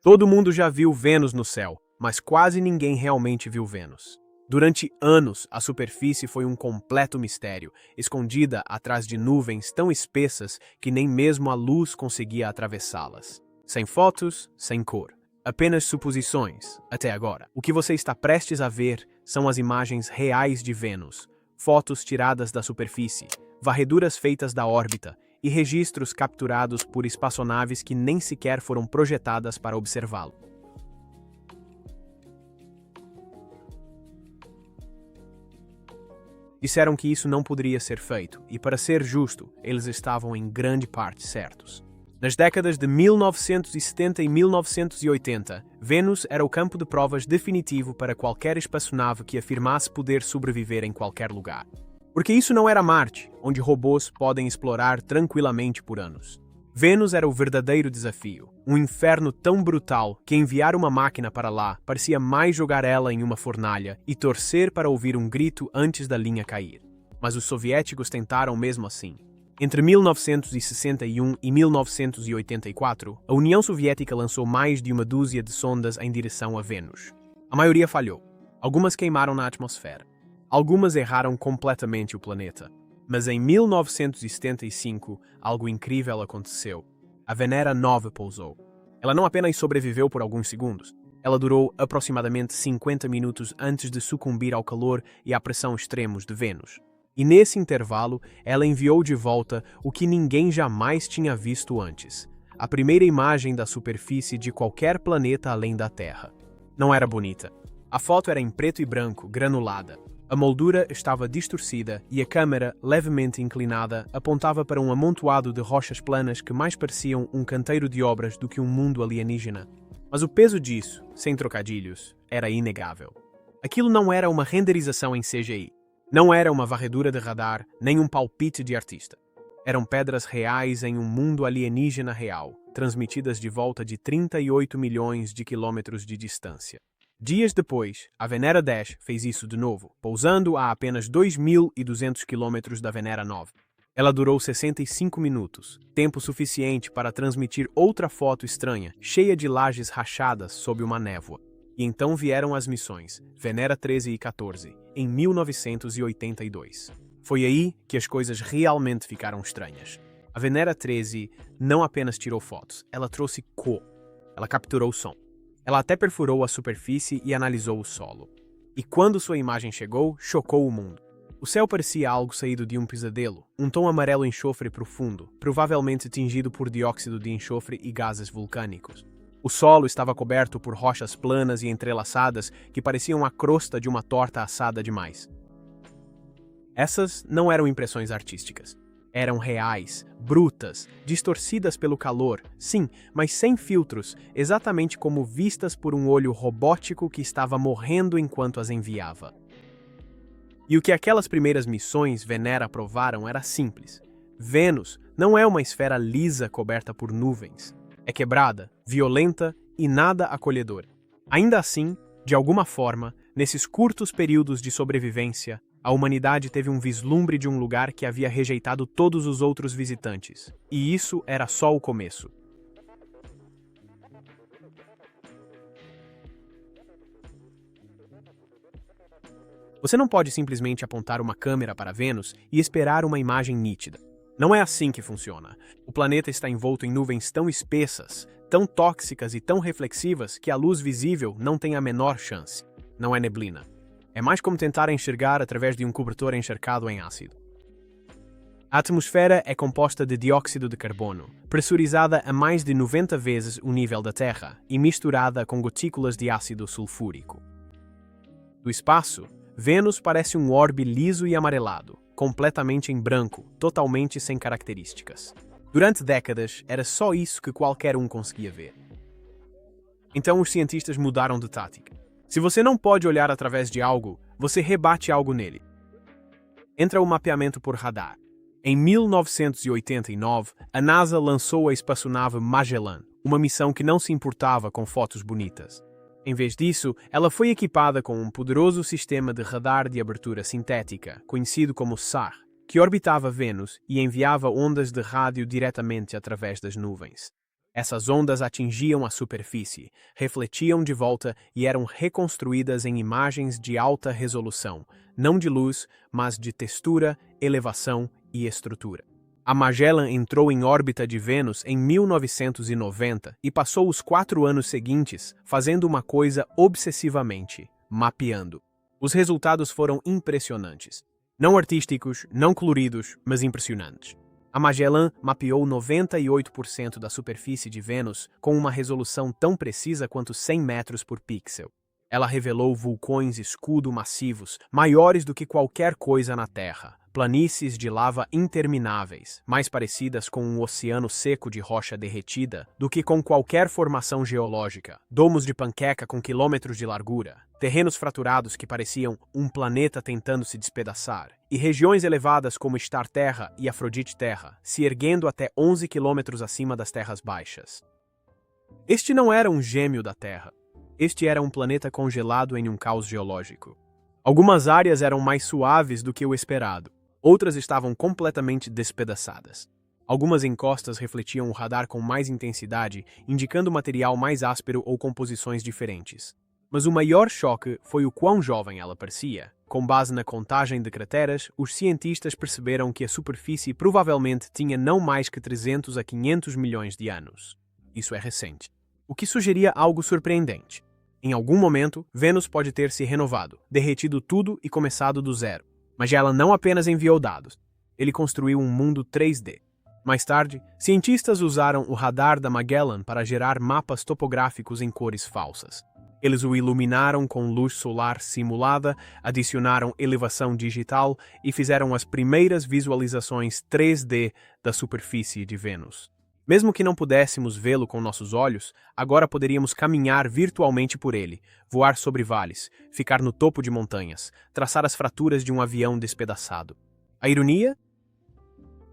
Todo mundo já viu Vênus no céu, mas quase ninguém realmente viu Vênus. Durante anos, a superfície foi um completo mistério, escondida atrás de nuvens tão espessas que nem mesmo a luz conseguia atravessá-las. Sem fotos, sem cor. Apenas suposições, até agora. O que você está prestes a ver são as imagens reais de Vênus, fotos tiradas da superfície, varreduras feitas da órbita e registros capturados por espaçonaves que nem sequer foram projetadas para observá-lo. Disseram que isso não poderia ser feito, e para ser justo, eles estavam em grande parte certos. Nas décadas de 1970 e 1980, Vênus era o campo de provas definitivo para qualquer espaçonave que afirmasse poder sobreviver em qualquer lugar. Porque isso não era Marte, onde robôs podem explorar tranquilamente por anos. Vênus era o verdadeiro desafio, um inferno tão brutal que enviar uma máquina para lá parecia mais jogar ela em uma fornalha e torcer para ouvir um grito antes da linha cair. Mas os soviéticos tentaram mesmo assim. Entre 1961 e 1984, a União Soviética lançou mais de uma dúzia de sondas em direção a Vênus. A maioria falhou. Algumas queimaram na atmosfera. Algumas erraram completamente o planeta. Mas em 1975, algo incrível aconteceu. A Venera 9 pousou. Ela não apenas sobreviveu por alguns segundos, ela durou aproximadamente 50 minutos antes de sucumbir ao calor e à pressão extremos de Vênus. E nesse intervalo, ela enviou de volta o que ninguém jamais tinha visto antes: a primeira imagem da superfície de qualquer planeta além da Terra. Não era bonita. A foto era em preto e branco, granulada. A moldura estava distorcida e a câmera, levemente inclinada, apontava para um amontoado de rochas planas que mais pareciam um canteiro de obras do que um mundo alienígena. Mas o peso disso, sem trocadilhos, era inegável. Aquilo não era uma renderização em CGI. Não era uma varredura de radar, nem um palpite de artista. Eram pedras reais em um mundo alienígena real, transmitidas de volta de 38 milhões de quilômetros de distância. Dias depois, a Venera 10 fez isso de novo, pousando a apenas 2.200 quilômetros da Venera 9. Ela durou 65 minutos, tempo suficiente para transmitir outra foto estranha, cheia de lajes rachadas sob uma névoa. E então vieram as missões, Venera 13 e 14, em 1982. Foi aí que as coisas realmente ficaram estranhas. A Venera 13 não apenas tirou fotos, ela trouxe cor. Ela capturou o som. Ela até perfurou a superfície e analisou o solo. E quando sua imagem chegou, chocou o mundo. O céu parecia algo saído de um pesadelo, um tom amarelo enxofre profundo, provavelmente tingido por dióxido de enxofre e gases vulcânicos. O solo estava coberto por rochas planas e entrelaçadas que pareciam a crosta de uma torta assada demais. Essas não eram impressões artísticas. Eram reais, brutas, distorcidas pelo calor, sim, mas sem filtros, exatamente como vistas por um olho robótico que estava morrendo enquanto as enviava. E o que aquelas primeiras missões Venera provaram era simples. Vênus não é uma esfera lisa coberta por nuvens. É quebrada, violenta e nada acolhedora. Ainda assim, de alguma forma, nesses curtos períodos de sobrevivência, a humanidade teve um vislumbre de um lugar que havia rejeitado todos os outros visitantes. E isso era só o começo. Você não pode simplesmente apontar uma câmera para Vênus e esperar uma imagem nítida. Não é assim que funciona. O planeta está envolto em nuvens tão espessas, tão tóxicas e tão reflexivas que a luz visível não tem a menor chance. Não é neblina. É mais como tentar enxergar através de um cobertor encharcado em ácido. A atmosfera é composta de dióxido de carbono, pressurizada a mais de 90 vezes o nível da Terra e misturada com gotículas de ácido sulfúrico. Do espaço, Vênus parece um orbe liso e amarelado, completamente em branco, totalmente sem características. Durante décadas, era só isso que qualquer um conseguia ver. Então os cientistas mudaram de tática. Se você não pode olhar através de algo, você rebate algo nele. Entra o mapeamento por radar. Em 1989, a NASA lançou a espaçonave Magellan, uma missão que não se importava com fotos bonitas. Em vez disso, ela foi equipada com um poderoso sistema de radar de abertura sintética, conhecido como SAR, que orbitava Vênus e enviava ondas de rádio diretamente através das nuvens. Essas ondas atingiam a superfície, refletiam de volta e eram reconstruídas em imagens de alta resolução, não de luz, mas de textura, elevação e estrutura. A Magellan entrou em órbita de Vênus em 1990 e passou os 4 anos seguintes fazendo uma coisa obsessivamente, mapeando. Os resultados foram impressionantes. Não artísticos, não coloridos, mas impressionantes. A Magellan mapeou 98% da superfície de Vênus com uma resolução tão precisa quanto 100 metros por pixel. Ela revelou vulcões escudo massivos, maiores do que qualquer coisa na Terra, planícies de lava intermináveis, mais parecidas com um oceano seco de rocha derretida do que com qualquer formação geológica, domos de panqueca com quilômetros de largura, terrenos fraturados que pareciam um planeta tentando se despedaçar, e regiões elevadas como Star Terra e Afrodite Terra, se erguendo até 11 quilômetros acima das terras baixas. Este não era um gêmeo da Terra. Este era um planeta congelado em um caos geológico. Algumas áreas eram mais suaves do que o esperado, outras estavam completamente despedaçadas. Algumas encostas refletiam o radar com mais intensidade, indicando material mais áspero ou composições diferentes. Mas o maior choque foi o quão jovem ela parecia. Com base na contagem de crateras, os cientistas perceberam que a superfície provavelmente tinha não mais que 300 a 500 milhões de anos. Isso é recente. O que sugeria algo surpreendente. Em algum momento, Vênus pode ter se renovado, derretido tudo e começado do zero. Mas ela não apenas enviou dados. Ele construiu um mundo 3D. Mais tarde, cientistas usaram o radar da Magellan para gerar mapas topográficos em cores falsas. Eles o iluminaram com luz solar simulada, adicionaram elevação digital e fizeram as primeiras visualizações 3D da superfície de Vênus. Mesmo que não pudéssemos vê-lo com nossos olhos, agora poderíamos caminhar virtualmente por ele, voar sobre vales, ficar no topo de montanhas, traçar as fraturas de um avião despedaçado. A ironia?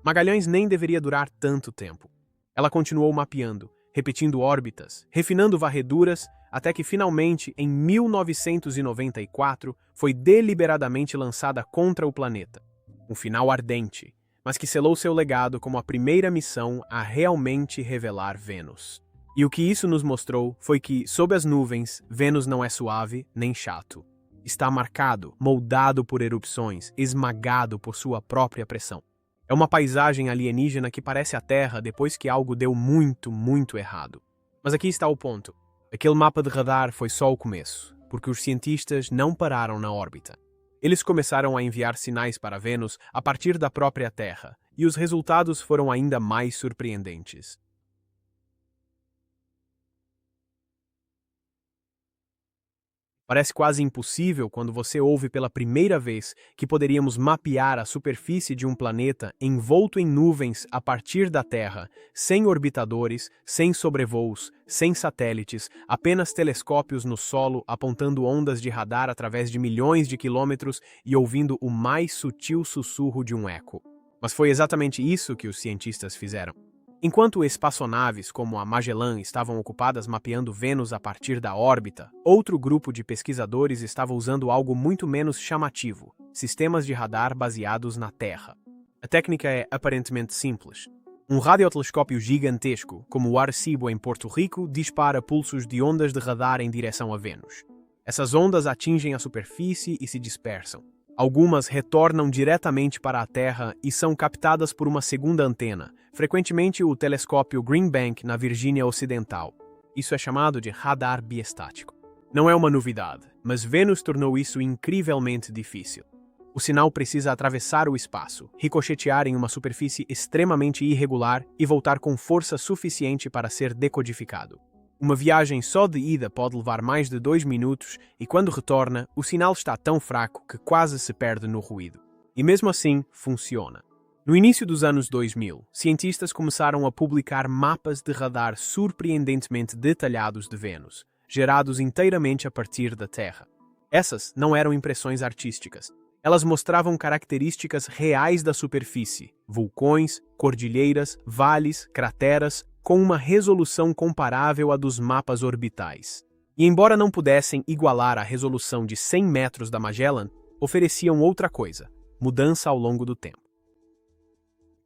Magalhães nem deveria durar tanto tempo. Ela continuou mapeando, repetindo órbitas, refinando varreduras, até que finalmente, em 1994, foi deliberadamente lançada contra o planeta. Um final ardente, mas que selou seu legado como a primeira missão a realmente revelar Vênus. E o que isso nos mostrou foi que, sob as nuvens, Vênus não é suave nem chato. Está marcado, moldado por erupções, esmagado por sua própria pressão. É uma paisagem alienígena que parece a Terra depois que algo deu muito, muito errado. Mas aqui está o ponto. Aquele mapa de radar foi só o começo, porque os cientistas não pararam na órbita. Eles começaram a enviar sinais para Vênus a partir da própria Terra, e os resultados foram ainda mais surpreendentes. Parece quase impossível quando você ouve pela primeira vez que poderíamos mapear a superfície de um planeta envolto em nuvens a partir da Terra, sem orbitadores, sem sobrevoos, sem satélites, apenas telescópios no solo apontando ondas de radar através de milhões de quilômetros e ouvindo o mais sutil sussurro de um eco. Mas foi exatamente isso que os cientistas fizeram. Enquanto espaçonaves como a Magellan estavam ocupadas mapeando Vênus a partir da órbita, outro grupo de pesquisadores estava usando algo muito menos chamativo: sistemas de radar baseados na Terra. A técnica é aparentemente simples. Um radiotelescópio gigantesco, como o Arecibo em Porto Rico, dispara pulsos de ondas de radar em direção a Vênus. Essas ondas atingem a superfície e se dispersam. Algumas retornam diretamente para a Terra e são captadas por uma segunda antena, frequentemente o telescópio Green Bank na Virgínia Ocidental. Isso é chamado de radar biestático. Não é uma novidade, mas Vênus tornou isso incrivelmente difícil. O sinal precisa atravessar o espaço, ricochetear em uma superfície extremamente irregular e voltar com força suficiente para ser decodificado. Uma viagem só de ida pode levar mais de 2 minutos e, quando retorna, o sinal está tão fraco que quase se perde no ruído. E mesmo assim, funciona. No início dos anos 2000, cientistas começaram a publicar mapas de radar surpreendentemente detalhados de Vênus, gerados inteiramente a partir da Terra. Essas não eram impressões artísticas. Elas mostravam características reais da superfície, vulcões, cordilheiras, vales, crateras, com uma resolução comparável à dos mapas orbitais. E embora não pudessem igualar a resolução de 100 metros da Magellan, ofereciam outra coisa: mudança ao longo do tempo.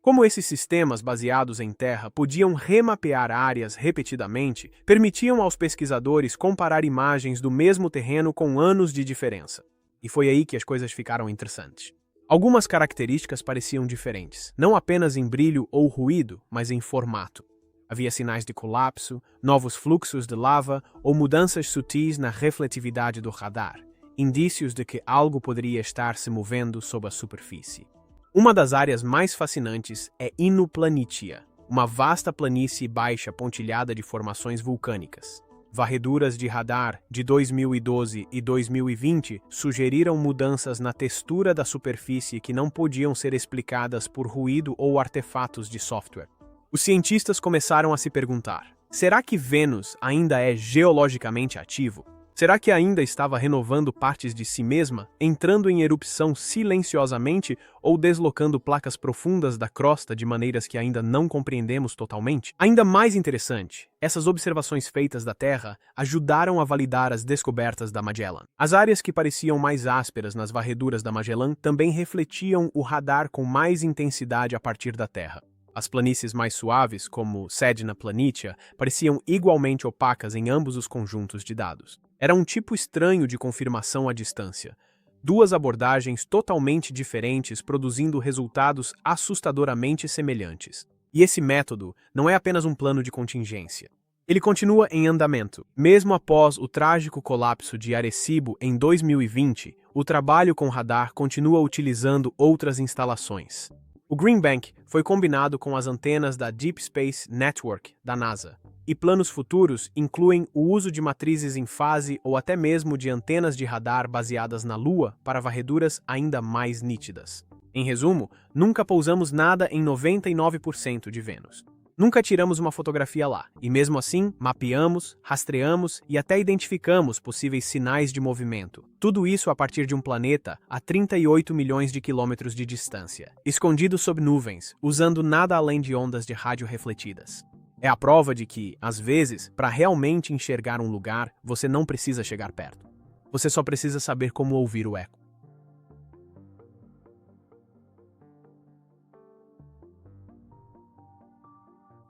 Como esses sistemas baseados em terra podiam remapear áreas repetidamente, permitiam aos pesquisadores comparar imagens do mesmo terreno com anos de diferença. E foi aí que as coisas ficaram interessantes. Algumas características pareciam diferentes, não apenas em brilho ou ruído, mas em formato. Havia sinais de colapso, novos fluxos de lava ou mudanças sutis na refletividade do radar, indícios de que algo poderia estar se movendo sob a superfície. Uma das áreas mais fascinantes é Inu Planitia, uma vasta planície baixa pontilhada de formações vulcânicas. Varreduras de radar de 2012 e 2020 sugeriram mudanças na textura da superfície que não podiam ser explicadas por ruído ou artefatos de software. Os cientistas começaram a se perguntar: será que Vênus ainda é geologicamente ativo? Será que ainda estava renovando partes de si mesma, entrando em erupção silenciosamente ou deslocando placas profundas da crosta de maneiras que ainda não compreendemos totalmente? Ainda mais interessante, essas observações feitas da Terra ajudaram a validar as descobertas da Magellan. As áreas que pareciam mais ásperas nas varreduras da Magellan também refletiam o radar com mais intensidade a partir da Terra. As planícies mais suaves, como Sedna Planitia, pareciam igualmente opacas em ambos os conjuntos de dados. Era um tipo estranho de confirmação à distância. Duas abordagens totalmente diferentes produzindo resultados assustadoramente semelhantes. E esse método não é apenas um plano de contingência. Ele continua em andamento. Mesmo após o trágico colapso de Arecibo em 2020, o trabalho com radar continua utilizando outras instalações. O Green Bank foi combinado com as antenas da Deep Space Network da NASA, e planos futuros incluem o uso de matrizes em fase ou até mesmo de antenas de radar baseadas na Lua para varreduras ainda mais nítidas. Em resumo, nunca pousamos nada em 99% de Vênus. Nunca tiramos uma fotografia lá, e mesmo assim, mapeamos, rastreamos e até identificamos possíveis sinais de movimento. Tudo isso a partir de um planeta a 38 milhões de quilômetros de distância, escondido sob nuvens, usando nada além de ondas de rádio refletidas. É a prova de que, às vezes, para realmente enxergar um lugar, você não precisa chegar perto. Você só precisa saber como ouvir o eco.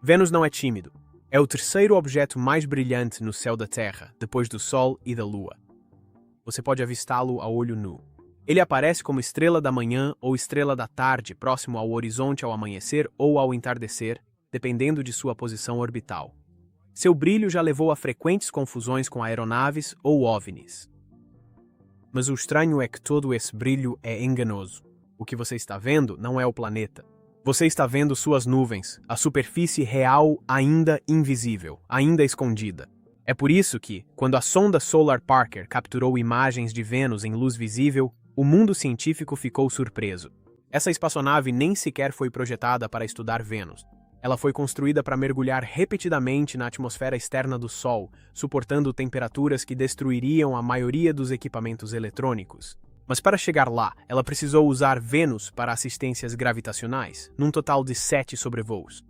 Vênus não é tímido. É o terceiro objeto mais brilhante no céu da Terra, depois do Sol e da Lua. Você pode avistá-lo a olho nu. Ele aparece como estrela da manhã ou estrela da tarde, próximo ao horizonte ao amanhecer ou ao entardecer, dependendo de sua posição orbital. Seu brilho já levou a frequentes confusões com aeronaves ou OVNIs. Mas o estranho é que todo esse brilho é enganoso. O que você está vendo não é o planeta. Você está vendo suas nuvens, a superfície real ainda invisível, ainda escondida. É por isso que, quando a sonda Solar Parker capturou imagens de Vênus em luz visível, o mundo científico ficou surpreso. Essa espaçonave nem sequer foi projetada para estudar Vênus. Ela foi construída para mergulhar repetidamente na atmosfera externa do Sol, suportando temperaturas que destruiriam a maioria dos equipamentos eletrônicos. Mas para chegar lá, ela precisou usar Vênus para assistências gravitacionais, num total de 7 sobrevoos.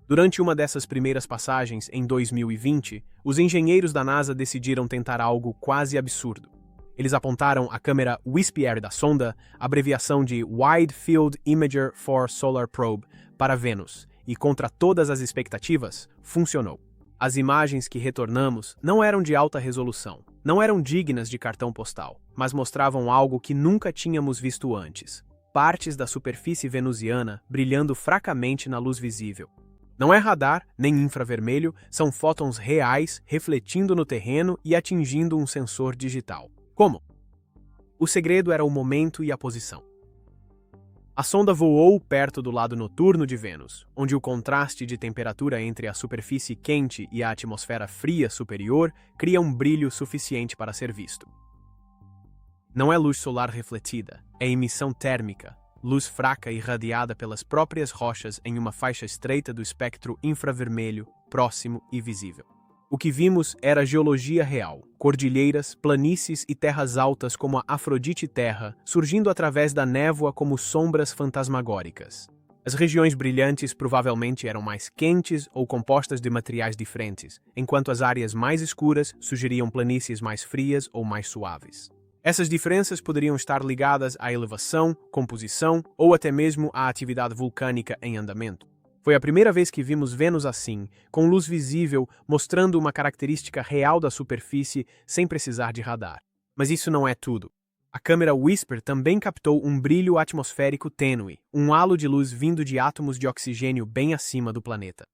Durante uma dessas primeiras passagens, em 2020, os engenheiros da NASA decidiram tentar algo quase absurdo. Eles apontaram a câmera WISP-R da sonda, abreviação de Wide Field Imager for Solar Probe, para Vênus, e contra todas as expectativas, funcionou. As imagens que retornamos não eram de alta resolução, não eram dignas de cartão postal, mas mostravam algo que nunca tínhamos visto antes. Partes da superfície venusiana brilhando fracamente na luz visível. Não é radar, nem infravermelho, são fótons reais refletindo no terreno e atingindo um sensor digital. Como? O segredo era o momento e a posição. A sonda voou perto do lado noturno de Vênus, onde o contraste de temperatura entre a superfície quente e a atmosfera fria superior cria um brilho suficiente para ser visto. Não é luz solar refletida, é emissão térmica, luz fraca irradiada pelas próprias rochas em uma faixa estreita do espectro infravermelho, próximo e visível. O que vimos era geologia real, cordilheiras, planícies e terras altas como a Afrodite Terra, surgindo através da névoa como sombras fantasmagóricas. As regiões brilhantes provavelmente eram mais quentes ou compostas de materiais diferentes, enquanto as áreas mais escuras sugeriam planícies mais frias ou mais suaves. Essas diferenças poderiam estar ligadas à elevação, composição ou até mesmo à atividade vulcânica em andamento. Foi a primeira vez que vimos Vênus assim, com luz visível, mostrando uma característica real da superfície sem precisar de radar. Mas isso não é tudo. A câmera Whisper também captou um brilho atmosférico tênue, um halo de luz vindo de átomos de oxigênio bem acima do planeta.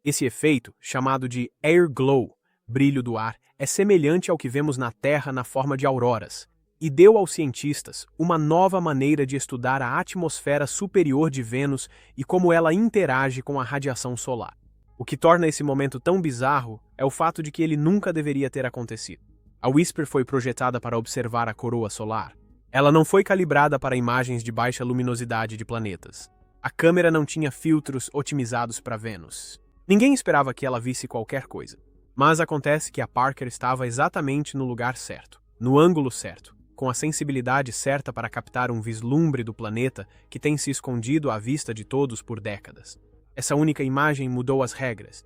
Esse efeito, chamado de air glow, brilho do ar, é semelhante ao que vemos na Terra na forma de auroras, e deu aos cientistas uma nova maneira de estudar a atmosfera superior de Vênus e como ela interage com a radiação solar. O que torna esse momento tão bizarro é o fato de que ele nunca deveria ter acontecido. A Whisper foi projetada para observar a coroa solar. Ela não foi calibrada para imagens de baixa luminosidade de planetas. A câmera não tinha filtros otimizados para Vênus. Ninguém esperava que ela visse qualquer coisa. Mas acontece que a Parker estava exatamente no lugar certo, no ângulo certo, com a sensibilidade certa para captar um vislumbre do planeta que tem se escondido à vista de todos por décadas. Essa única imagem mudou as regras.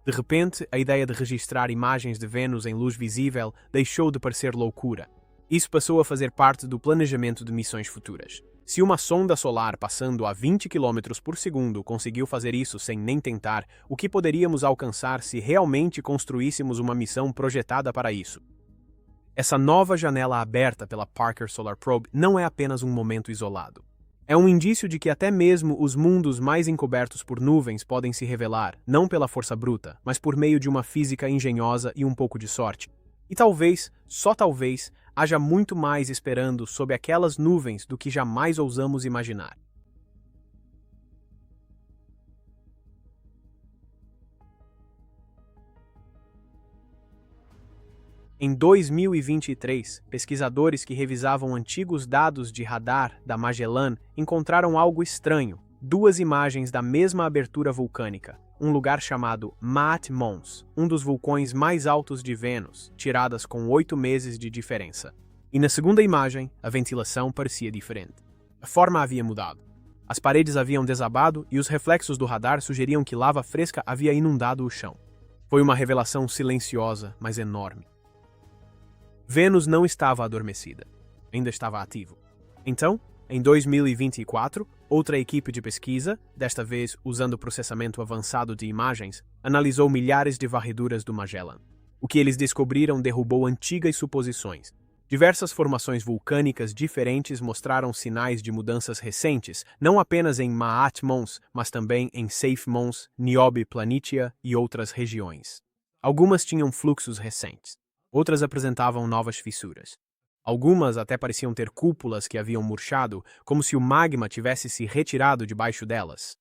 De repente, a ideia de registrar imagens de Vênus em luz visível deixou de parecer loucura. Isso passou a fazer parte do planejamento de missões futuras. Se uma sonda solar passando a 20 km por segundo conseguiu fazer isso sem nem tentar, o que poderíamos alcançar se realmente construíssemos uma missão projetada para isso? Essa nova janela aberta pela Parker Solar Probe não é apenas um momento isolado. É um indício de que até mesmo os mundos mais encobertos por nuvens podem se revelar, não pela força bruta, mas por meio de uma física engenhosa e um pouco de sorte. E talvez, só talvez, haja muito mais esperando sob aquelas nuvens do que jamais ousamos imaginar. Em 2023, pesquisadores que revisavam antigos dados de radar da Magellan encontraram algo estranho: duas imagens da mesma abertura vulcânica, um lugar chamado Maat Mons, um dos vulcões mais altos de Vênus, tiradas com 8 meses de diferença. E na segunda imagem, a ventilação parecia diferente. A forma havia mudado. As paredes haviam desabado e os reflexos do radar sugeriam que lava fresca havia inundado o chão. Foi uma revelação silenciosa, mas enorme. Vênus não estava adormecida. Ainda estava ativo. Então, em 2024, outra equipe de pesquisa, desta vez usando processamento avançado de imagens, analisou milhares de varreduras do Magellan. O que eles descobriram derrubou antigas suposições. Diversas formações vulcânicas diferentes mostraram sinais de mudanças recentes, não apenas em Maat Mons, mas também em Safe Mons, Niobe Planitia e outras regiões. Algumas tinham fluxos recentes. Outras apresentavam novas fissuras. Algumas até pareciam ter cúpulas que haviam murchado, como se o magma tivesse se retirado debaixo delas.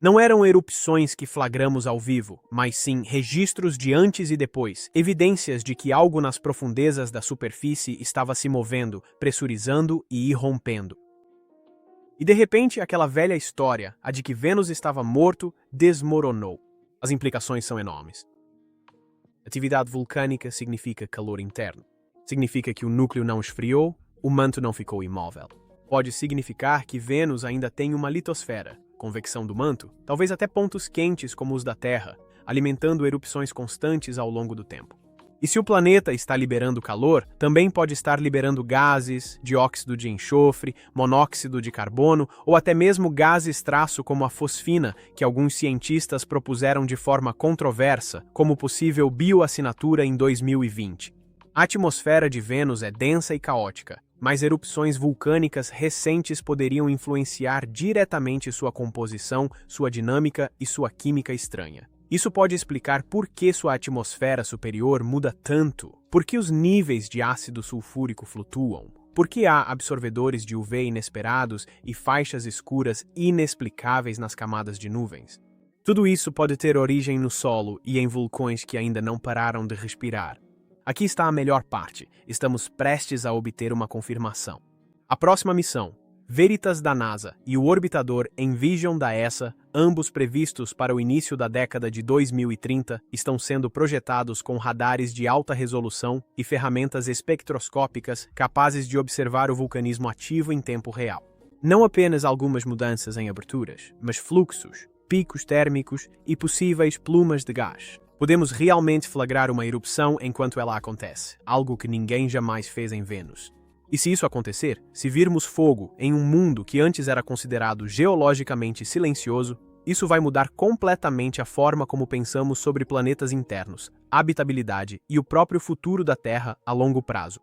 Não eram erupções que flagramos ao vivo, mas sim registros de antes e depois, evidências de que algo nas profundezas da superfície estava se movendo, pressurizando e irrompendo. E de repente, aquela velha história, a de que Vênus estava morto, desmoronou. As implicações são enormes. Atividade vulcânica significa calor interno. Significa que o núcleo não esfriou, o manto não ficou imóvel. Pode significar que Vênus ainda tem uma litosfera, convecção do manto, talvez até pontos quentes como os da Terra, alimentando erupções constantes ao longo do tempo. E se o planeta está liberando calor, também pode estar liberando gases, dióxido de enxofre, monóxido de carbono ou até mesmo gases traço como a fosfina, que alguns cientistas propuseram de forma controversa como possível bioassinatura em 2020. A atmosfera de Vênus é densa e caótica, mas erupções vulcânicas recentes poderiam influenciar diretamente sua composição, sua dinâmica e sua química estranha. Isso pode explicar por que sua atmosfera superior muda tanto, por que os níveis de ácido sulfúrico flutuam, por que há absorvedores de UV inesperados e faixas escuras inexplicáveis nas camadas de nuvens. Tudo isso pode ter origem no solo e em vulcões que ainda não pararam de respirar. Aqui está a melhor parte. Estamos prestes a obter uma confirmação. A próxima missão, Veritas da NASA e o orbitador Envision da ESA, ambos previstos para o início da década de 2030, estão sendo projetados com radares de alta resolução e ferramentas espectroscópicas capazes de observar o vulcanismo ativo em tempo real. Não apenas algumas mudanças em aberturas, mas fluxos, picos térmicos e possíveis plumas de gás. Podemos realmente flagrar uma erupção enquanto ela acontece, algo que ninguém jamais fez em Vênus. E se isso acontecer, se virmos fogo em um mundo que antes era considerado geologicamente silencioso, isso vai mudar completamente a forma como pensamos sobre planetas internos, habitabilidade e o próprio futuro da Terra a longo prazo.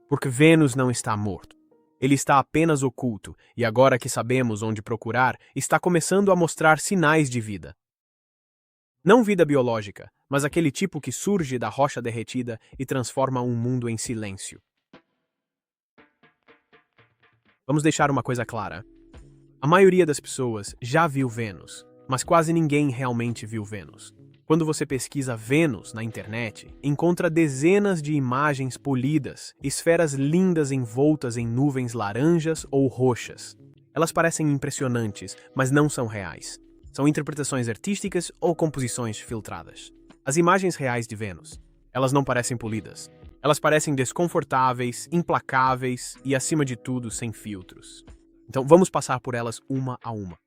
Porque Vênus não está morto. Ele está apenas oculto, e agora que sabemos onde procurar, está começando a mostrar sinais de vida. Não vida biológica, mas aquele tipo que surge da rocha derretida e transforma um mundo em silêncio. Vamos deixar uma coisa clara. A maioria das pessoas já viu Vênus, mas quase ninguém realmente viu Vênus. Quando você pesquisa Vênus na internet, encontra dezenas de imagens polidas, esferas lindas envoltas em nuvens laranjas ou roxas. Elas parecem impressionantes, mas não são reais. São interpretações artísticas ou composições filtradas. As imagens reais de Vênus, elas não parecem polidas. Elas parecem desconfortáveis, implacáveis e, acima de tudo, sem filtros. Então, vamos passar por elas uma a uma.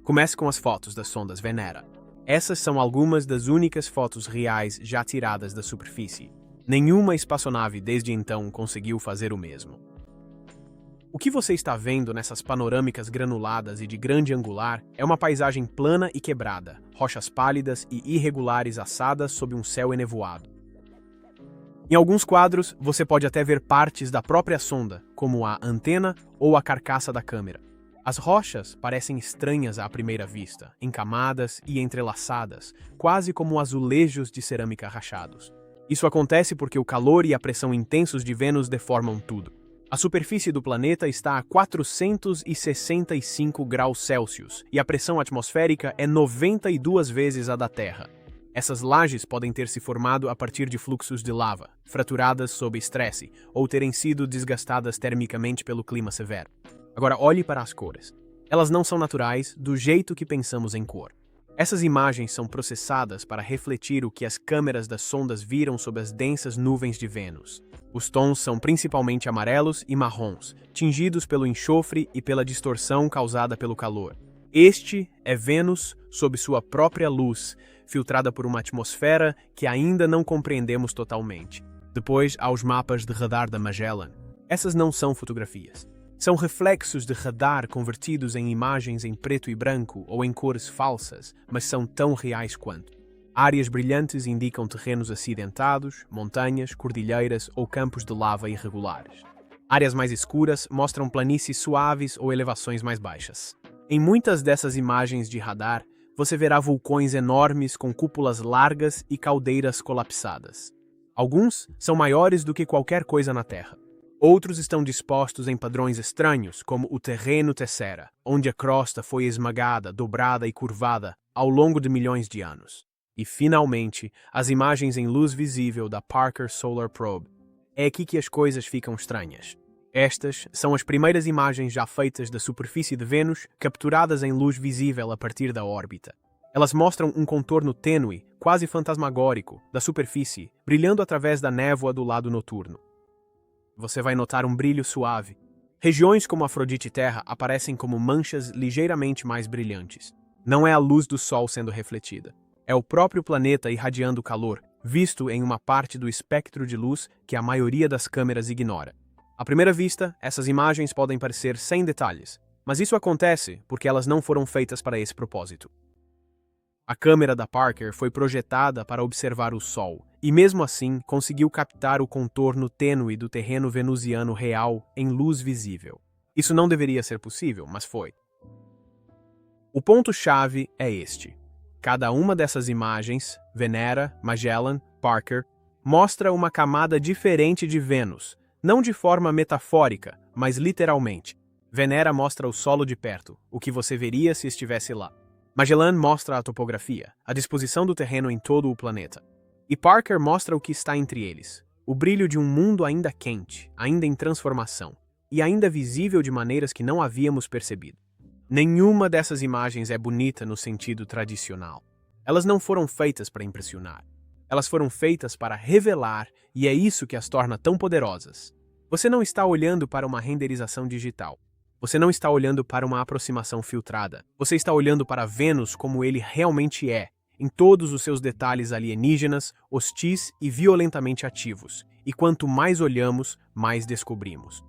Comece com as fotos das sondas Venera. Essas são algumas das únicas fotos reais já tiradas da superfície. Nenhuma espaçonave desde então conseguiu fazer o mesmo. O que você está vendo nessas panorâmicas granuladas e de grande angular é uma paisagem plana e quebrada, rochas pálidas e irregulares assadas sob um céu enevoado. Em alguns quadros, você pode até ver partes da própria sonda, como a antena ou a carcaça da câmera. As rochas parecem estranhas à primeira vista, encamadas e entrelaçadas, quase como azulejos de cerâmica rachados. Isso acontece porque o calor e a pressão intensos de Vênus deformam tudo. A superfície do planeta está a 465 graus Celsius e a pressão atmosférica é 92 vezes a da Terra. Essas lajes podem ter se formado a partir de fluxos de lava, fraturadas sob estresse, ou terem sido desgastadas termicamente pelo clima severo. Agora olhe para as cores. Elas não são naturais do jeito que pensamos em cor. Essas imagens são processadas para refletir o que as câmeras das sondas viram sob as densas nuvens de Vênus. Os tons são principalmente amarelos e marrons, tingidos pelo enxofre e pela distorção causada pelo calor. Este é Vênus sob sua própria luz, filtrada por uma atmosfera que ainda não compreendemos totalmente. Depois há os mapas de radar da Magellan. Essas não são fotografias. São reflexos de radar convertidos em imagens em preto e branco ou em cores falsas, mas são tão reais quanto. Áreas brilhantes indicam terrenos acidentados, montanhas, cordilheiras ou campos de lava irregulares. Áreas mais escuras mostram planícies suaves ou elevações mais baixas. Em muitas dessas imagens de radar, você verá vulcões enormes com cúpulas largas e caldeiras colapsadas. Alguns são maiores do que qualquer coisa na Terra. Outros estão dispostos em padrões estranhos, como o terreno Tessera, onde a crosta foi esmagada, dobrada e curvada ao longo de milhões de anos. E, finalmente, as imagens em luz visível da Parker Solar Probe. É aqui que as coisas ficam estranhas. Estas são as primeiras imagens já feitas da superfície de Vênus, capturadas em luz visível a partir da órbita. Elas mostram um contorno tênue, quase fantasmagórico, da superfície, brilhando através da névoa do lado noturno. Você vai notar um brilho suave. Regiões como Afrodite e Terra aparecem como manchas ligeiramente mais brilhantes. Não é a luz do Sol sendo refletida. É o próprio planeta irradiando calor, visto em uma parte do espectro de luz que a maioria das câmeras ignora. À primeira vista, essas imagens podem parecer sem detalhes, mas isso acontece porque elas não foram feitas para esse propósito. A câmera da Parker foi projetada para observar o Sol, e mesmo assim conseguiu captar o contorno tênue do terreno venusiano real em luz visível. Isso não deveria ser possível, mas foi. O ponto-chave é este. Cada uma dessas imagens, Venera, Magellan, Parker, mostra uma camada diferente de Vênus, não de forma metafórica, mas literalmente. Venera mostra o solo de perto, o que você veria se estivesse lá. Magellan mostra a topografia, a disposição do terreno em todo o planeta. E Parker mostra o que está entre eles, o brilho de um mundo ainda quente, ainda em transformação, e ainda visível de maneiras que não havíamos percebido. Nenhuma dessas imagens é bonita no sentido tradicional. Elas não foram feitas para impressionar. Elas foram feitas para revelar, e é isso que as torna tão poderosas. Você não está olhando para uma renderização digital. Você não está olhando para uma aproximação filtrada. Você está olhando para Vênus como ele realmente é, em todos os seus detalhes alienígenas, hostis e violentamente ativos, e quanto mais olhamos, mais descobrimos.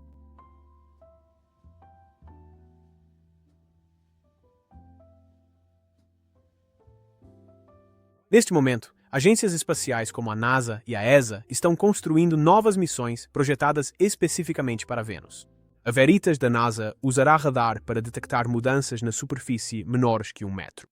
Neste momento, agências espaciais como a NASA e a ESA estão construindo novas missões projetadas especificamente para Vênus. A Veritas da NASA usará radar para detectar mudanças na superfície menores que 1 metro.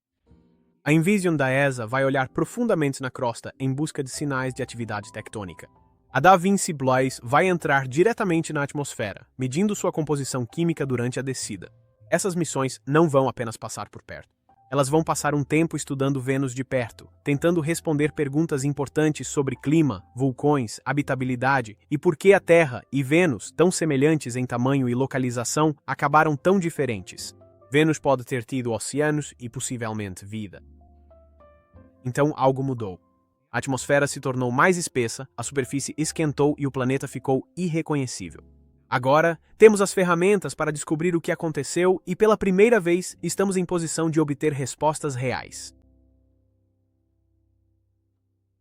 A Envision da ESA vai olhar profundamente na crosta em busca de sinais de atividade tectônica. A Da Vinci Blaze vai entrar diretamente na atmosfera, medindo sua composição química durante a descida. Essas missões não vão apenas passar por perto. Elas vão passar um tempo estudando Vênus de perto, tentando responder perguntas importantes sobre clima, vulcões, habitabilidade e por que a Terra e Vênus, tão semelhantes em tamanho e localização, acabaram tão diferentes. Vênus pode ter tido oceanos e possivelmente vida. Então algo mudou. A atmosfera se tornou mais espessa, a superfície esquentou e o planeta ficou irreconhecível. Agora, temos as ferramentas para descobrir o que aconteceu e, pela primeira vez, estamos em posição de obter respostas reais.